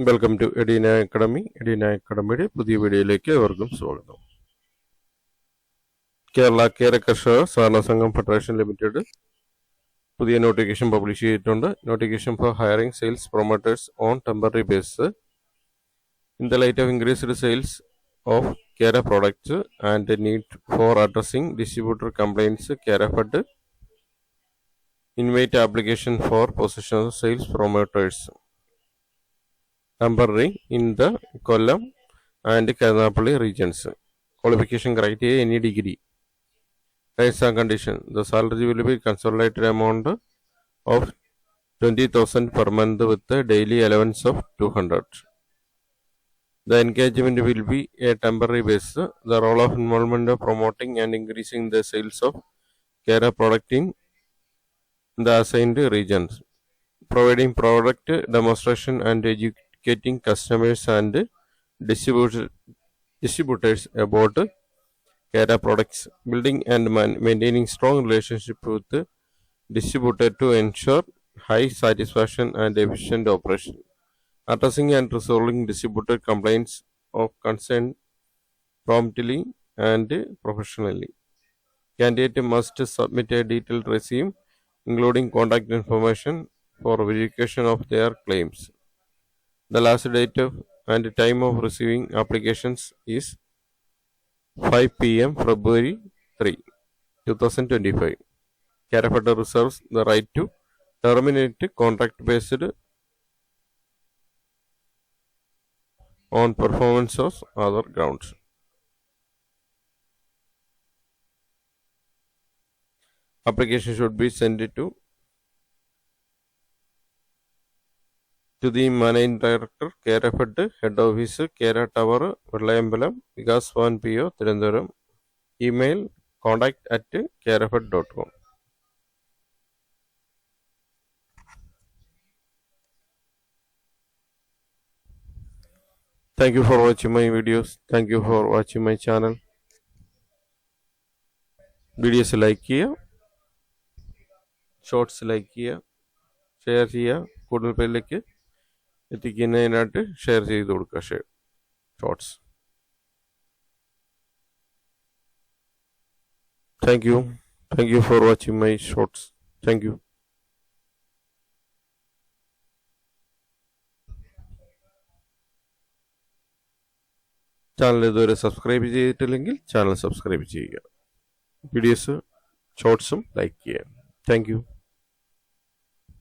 Welcome to Edina academy. Edina അക്കാഡമിയുടെ പുതിയ വീഡിയോയിലേക്ക് ഏവർക്കും സ്വാഗതം. കേരള കേര കർഷക സഹകരണ സംഘം ഫെഡറേഷൻ ലിമിറ്റഡ് പുതിയ നോട്ടിഫിക്കേഷൻ പബ്ലിഷ് ചെയ്തിട്ടുണ്ട്. Notification for hiring sales promoters on temporary basis in the light of increased sales of Kera products and need for addressing distributor complaints Kerafed invite application for position of sales promoters temporary in the Kollam and Karnataka regions. Qualification criteria: any degree. Rights and condition: the salary will be consolidated amount of 20,000 per month with the daily allowance of 200. The engagement will be a temporary basis. The role of involvement of promoting and increasing the sales of Kera product in the assigned regions, providing product demonstration and educating customers and distributors about Kera products, building and maintaining strong relationship with the distributor to ensure high satisfaction and efficient operation, addressing and resolving distributor complaints of concern promptly and professionally. Candidate must submit a detailed resume including contact information for verification of their claims. The last date and time of receiving applications is 5 p.m. February 3, 2025. Carafetta reserves the right to terminate contract based on performance of other grounds. Application should be sent to the Managing Director, Kera Fed, Head Office, Kera Tower, Villayambalam, Vikas Van PO, Thiruvananthapuram. Email contact@kerafed.com. Thank you for watching my videos. Thank you for watching my channel. Videos like here. Shorts like ചെയ്യുക, share ചെയ്യുക, കൂടുതൽ പേരിലേക്ക് എത്തിക്കുന്നതിനായിട്ട് share ചെയ്ത് കൊടുക്കുക shorts. Thank you for watching my shorts. Thank you. Channel ഇതുവരെ subscribe ചെയ്തിട്ടില്ലെങ്കിൽ channel subscribe ചെയ്യുക. Videos ഷോർട്സും like ചെയ്യുക. Thank you.